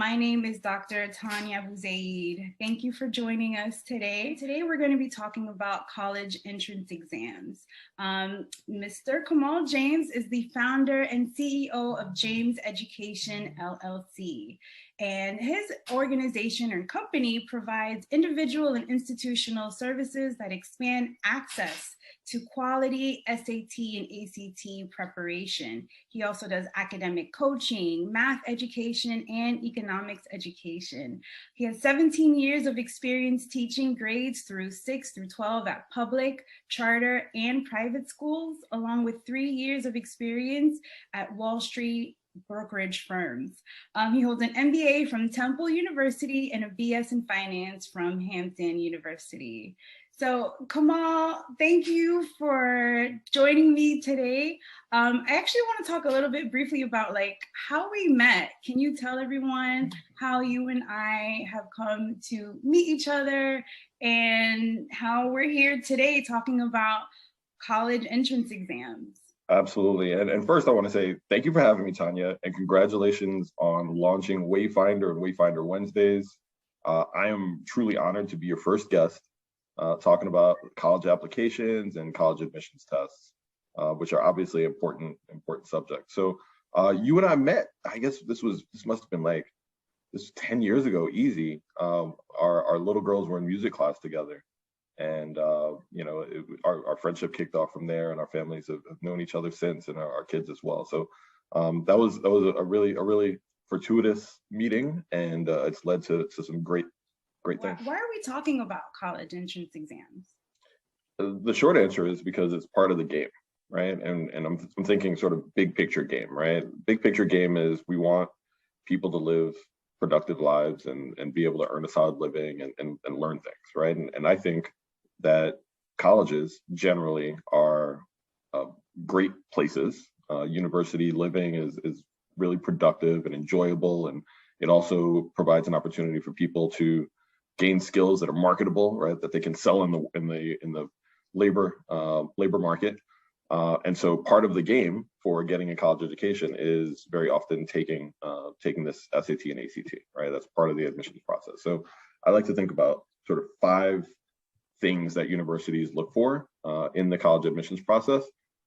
My name is Dr. Tanya Buzaid. Thank you for joining us today. Today we're going to be talking about college entrance exams. Mr. Kamal James is the founder and CEO of James Education LLC. And his organization or company provides individual and institutional services that expand access to quality SAT and ACT preparation. He also does academic coaching, math education, and economics education. He has 17 years of experience teaching grades through 6 through 12 at public, charter, and private schools, along with 3 years of experience at Wall Street brokerage firms. He holds an MBA from Temple University and a BS in finance from Hampton University. So Kamal, thank you for joining me today. I actually want to talk a little bit briefly about how we met. Can you tell everyone how you and I have come to meet each other and how we're here today talking about college entrance exams? Absolutely. And first, I want to say thank you for having me, Tanya, and congratulations on launching WayFinder and WayFinder Wednesdays. I am truly honored to be your first guest talking about college applications and college admissions tests, which are obviously important subjects. So you and I met, I guess this must have been this was 10 years ago, easy. Our little girls were in music class together. And our friendship kicked off from there, and our families have known each other since, and our kids as well. So that was a really fortuitous meeting, and it's led to some great things. Why are we talking about college entrance exams? The short answer is because it's part of the game, right? And I'm thinking sort of big picture game, right? Big picture game is we want people to live productive lives and be able to earn a solid living and learn things, right? And I think that colleges generally are great places. University living is really productive and enjoyable, and it also provides an opportunity for people to gain skills that are marketable, right? That they can sell in the labor market. And so part of the game for getting a college education is very often taking this SAT and ACT, right? That's part of the admissions process. So I like to think about sort of 5 things that universities look for in the college admissions process,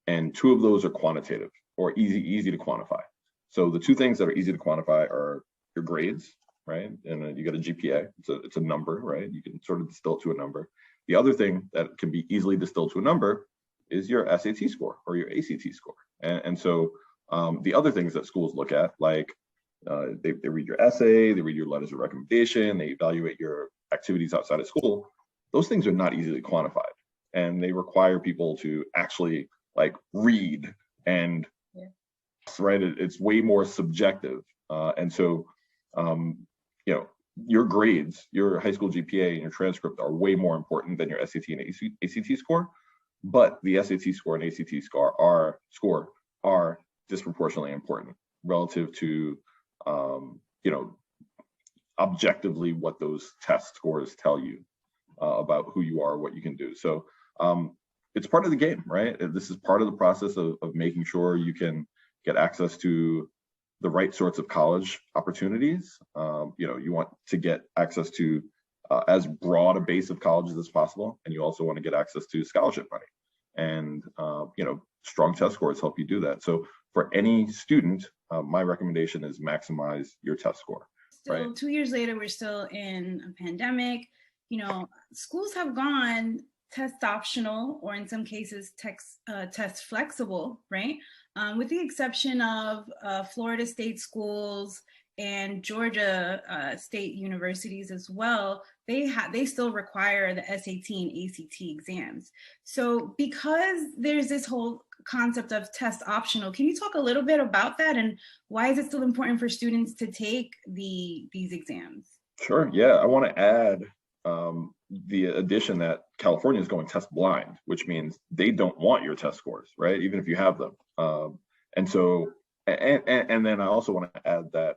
and 2 of those are quantitative or easy to quantify. So the 2 things that are easy to quantify are your grades, right? And you get a GPA. It's a number, right? You can sort of distill it to a number. The other thing that can be easily distilled to a number is your SAT score or your ACT score. And so the other things that schools look at, they read your essay, they read your letters of recommendation, they evaluate your activities outside of school. Those things are not easily quantified, and they require people to actually read and right. It's way more subjective, and so your grades, your high school GPA, and your transcript are way more important than your SAT and ACT score. But the SAT score and ACT score are disproportionately important relative to objectively what those test scores tell you about who you are, what you can do. So it's part of the game, right? This is part of the process of making sure you can get access to the right sorts of college opportunities. You want to get access to as broad a base of colleges as possible, and you also want to get access to scholarship money. And strong test scores help you do that. So for any student, my recommendation is maximize your test score. Still, right? 2 years later, we're still in a pandemic. Schools have gone test optional, or in some cases test flexible, right? With the exception of Florida state schools and Georgia state universities as well. They still require the SAT and ACT exams. So because there's this whole concept of test optional, can you talk a little bit about that, and why is it still important for students to take these exams? Sure. Yeah, I want to add the addition that California is going test blind, which means they don't want your test scores, right? Even if you have them. And then I also want to add that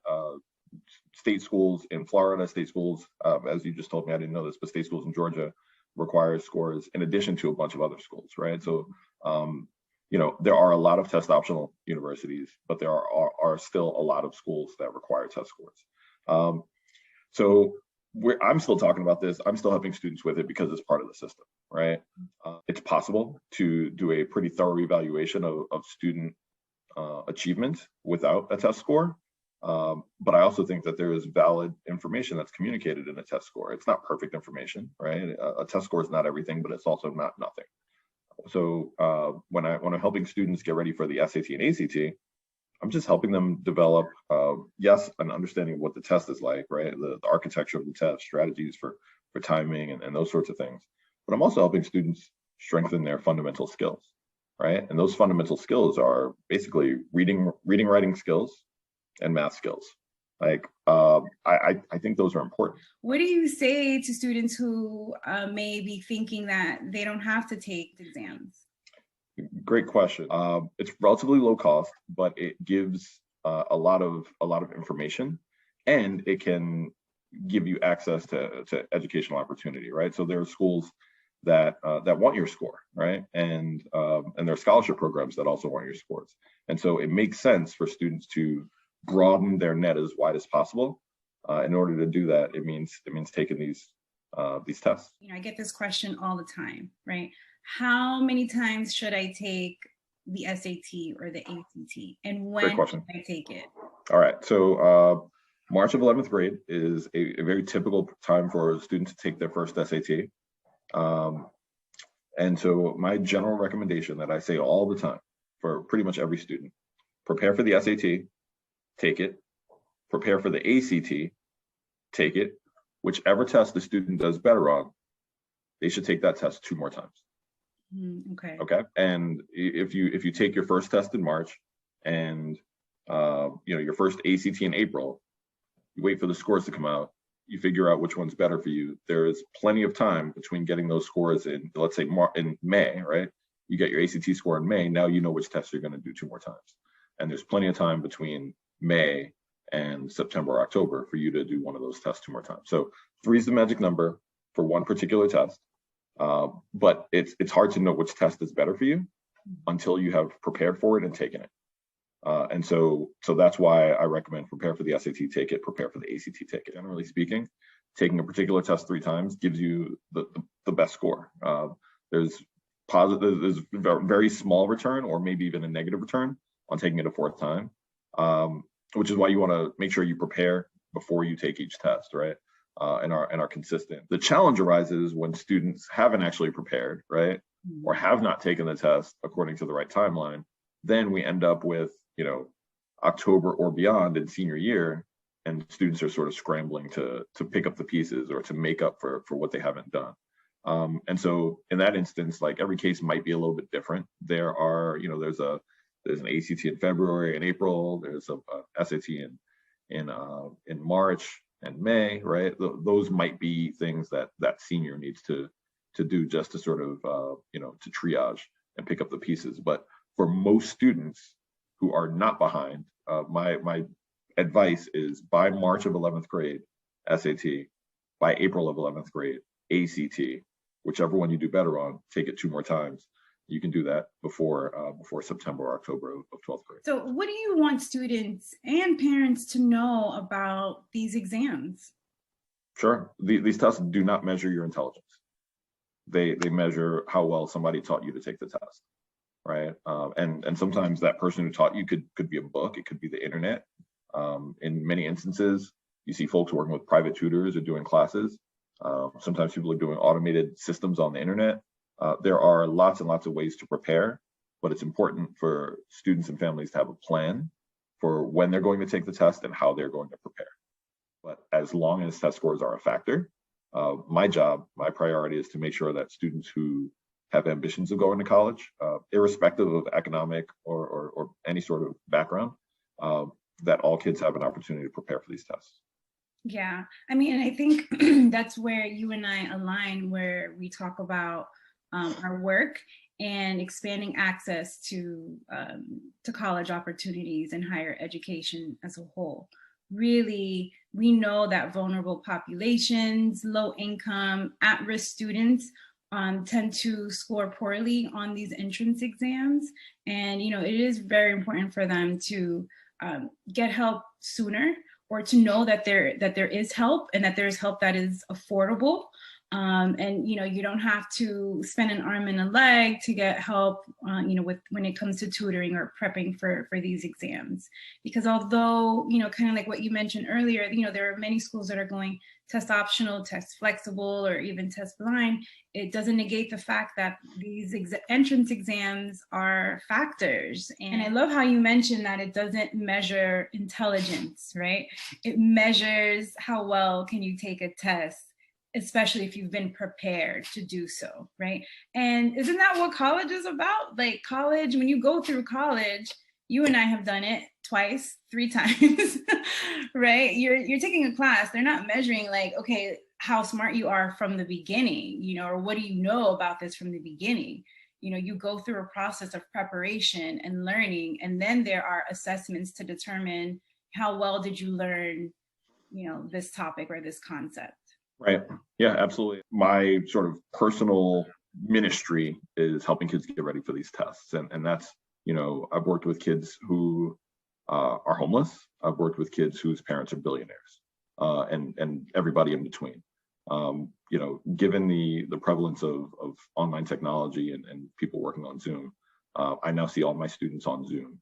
state schools in Florida, state schools, as you just told me, I didn't know this, but state schools in Georgia require scores in addition to a bunch of other schools, right? So, there are a lot of test optional universities, but there are still a lot of schools that require test scores. So I'm still talking about this. I'm still helping students with it because it's part of the system, right? It's possible to do a pretty thorough evaluation of student achievement without a test score. But I also think that there is valid information that's communicated in a test score. It's not perfect information, right? A test score is not everything, but it's also not nothing. So when I'm helping students get ready for the SAT and ACT, I'm just helping them develop, yes, an understanding of what the test is like, right? The architecture of the test, strategies for timing and those sorts of things. But I'm also helping students strengthen their fundamental skills, right? And those fundamental skills are basically reading, writing skills, and math skills. Like, I think those are important. What do you say to students who may be thinking that they don't have to take exams? Great question. It's relatively low cost, but it gives a lot of information, and it can give you access to educational opportunity, right? So there are schools that want your score, right? And there are scholarship programs that also want your scores. And so it makes sense for students to broaden their net as wide as possible. In order to do that, it means taking these tests. I get this question all the time, right? How many times should I take the SAT or the ACT, and when should I take it? All right, so March of 11th grade is a very typical time for a student to take their first SAT. And so my general recommendation that I say all the time for pretty much every student: prepare for the SAT, take it. Prepare for the ACT, take it. Whichever test the student does better on, they should take that test 2 more times. Okay. Okay. And if you take your first test in March and your first ACT in April, you wait for the scores to come out, you figure out which one's better for you. There is plenty of time between getting those scores in, let's say, in May, right? You get your ACT score in May. Now you know which test you're going to do 2 more times. And there's plenty of time between May and September, October for you to do one of those tests 2 more times. So 3 is the magic number for one particular test. But it's hard to know which test is better for you until you have prepared for it and taken it. And so that's why I recommend prepare for the SAT, take it, prepare for the ACT, take it. Generally speaking, taking a particular test 3 times gives you the best score. There's very small return, or maybe even a negative return on taking it a 4th time, which is why you want to make sure you prepare before you take each test, right? And are consistent. The challenge arises when students haven't actually prepared, right? Or have not taken the test according to the right timeline. Then we end up with, October or beyond in senior year, and students are sort of scrambling to pick up the pieces or to make up for what they haven't done. And so in that instance, like, every case might be a little bit different. There are, there's an ACT in February and April. There's a SAT in March and May, right? Those might be things that senior needs to do just to sort of, to triage and pick up the pieces. But for most students who are not behind, my advice is by March of 11th grade, SAT, by April of 11th grade, ACT, whichever one you do better on, take it 2 more times. You can do that before September or October of 12th grade. So what do you want students and parents to know about these exams? Sure. These tests do not measure your intelligence. They measure how well somebody taught you to take the test, right? And sometimes that person who taught you could be a book. It could be the internet. In many instances, you see folks working with private tutors or doing classes. Sometimes people are doing automated systems on the internet. There are lots and lots of ways to prepare, but it's important for students and families to have a plan for when they're going to take the test and how they're going to prepare. But as long as test scores are a factor, my priority is to make sure that students who have ambitions of going to college, irrespective of economic or any sort of background, that all kids have an opportunity to prepare for these tests. Yeah, I mean, I think that's where you and I align, where we talk about our work and expanding access to college opportunities and higher education as a whole. Really, we know that vulnerable populations, low income, at-risk students tend to score poorly on these entrance exams. And, it is very important for them to get help sooner, or to know that there is help, and that there's help that is affordable. And you don't have to spend an arm and a leg to get help, with when it comes to tutoring or prepping for these exams. Because although, kind of like what you mentioned earlier, there are many schools that are going test optional, test flexible, or even test blind. It doesn't negate the fact that these entrance exams are factors. And I love how you mentioned that it doesn't measure intelligence, right? It measures how well can you take a test, especially if you've been prepared to do so, right? And isn't that what college is about? Like college, when you go through college, you and I have done it twice, 3 times, right? You're taking a class. They're not measuring like, okay, how smart you are from the beginning, or what do you know about this from the beginning? You go through a process of preparation and learning, and then there are assessments to determine how well did you learn, this topic or this concept. Right. Yeah, absolutely. My sort of personal ministry is helping kids get ready for these tests. And that's, I've worked with kids who are homeless. I've worked with kids whose parents are billionaires, and everybody in between. Given the prevalence of online technology and people working on Zoom, I now see all my students on Zoom.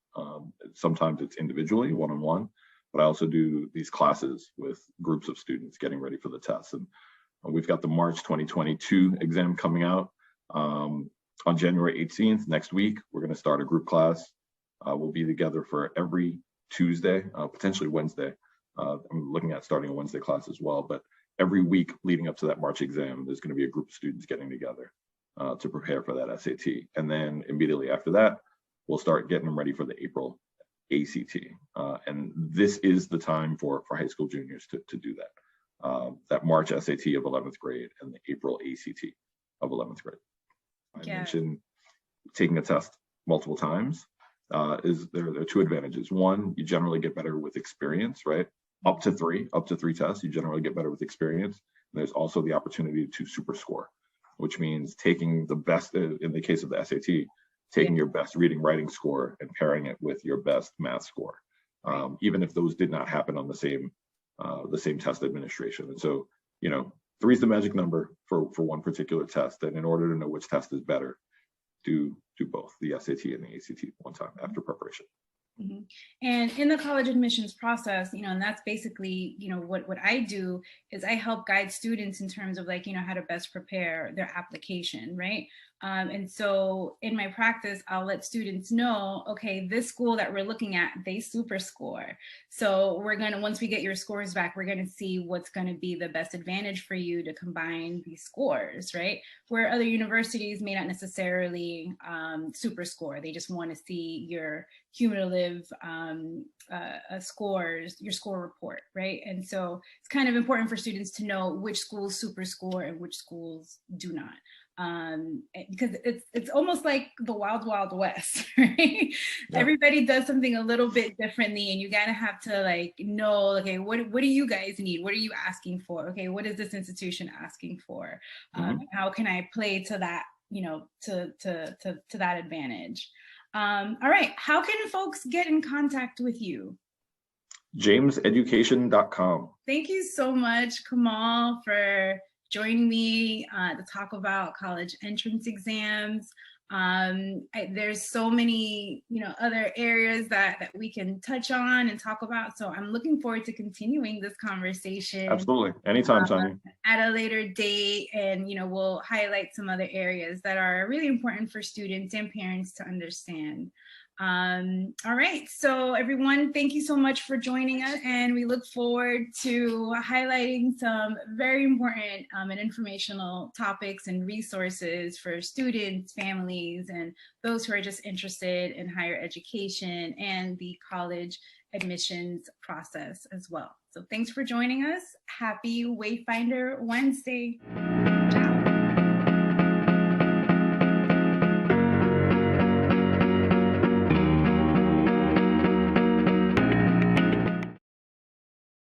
Sometimes it's individually, one-on-one, but I also do these classes with groups of students getting ready for the tests. And we've got the March 2022 exam coming out on January 18th, next week. We're going to start a group class. We'll be together for every Tuesday, potentially Wednesday. I'm looking at starting a Wednesday class as well, but every week leading up to that March exam, there's going to be a group of students getting together to prepare for that SAT. And then immediately after that, we'll start getting them ready for the April ACT. And this is the time for high school juniors to do that. That March SAT of 11th grade and the April ACT of 11th grade. I mentioned taking a test multiple times. There are 2 advantages. One, you generally get better with experience, right? Up to three tests, you generally get better with experience. And there's also the opportunity to super score, which means taking the best, in the case of the SAT, taking your best reading writing score and pairing it with your best math score, even if those did not happen on the same test administration. And so, 3 is the magic number for one particular test. And in order to know which test is better, do both the SAT and the ACT one time after preparation. Mm-hmm. And in the college admissions process, and that's basically, what I do is I help guide students in terms of like, how to best prepare their application, right? And so in my practice, I'll let students know, okay, this school that we're looking at, they super score. So once we get your scores back, we're going to see what's going to be the best advantage for you to combine these scores, right? Where other universities may not necessarily super score. They just want to see your cumulative scores, your score report, right? And so it's kind of important for students to know which schools super score and which schools do not. Because it's almost like the wild west, right? Yeah. Everybody does something a little bit differently, and you gotta have to like know, okay, what do you guys need? What are you asking for? Okay, what is this institution asking for? How can I play to that, to that advantage? All right, how can folks get in contact with you? jameseducation.com. Thank you so much, Kamal, for joining me to talk about college entrance exams. There's so many, other areas that we can touch on and talk about. So I'm looking forward to continuing this conversation. Absolutely. Anytime, Tanya. At a later date. And, we'll highlight some other areas that are really important for students and parents to understand. All right, so everyone, thank you so much for joining us, and we look forward to highlighting some very important and informational topics and resources for students, families, and those who are just interested in higher education and the college admissions process as well. So thanks for joining us. Happy Wayfinder Wednesday. Ciao.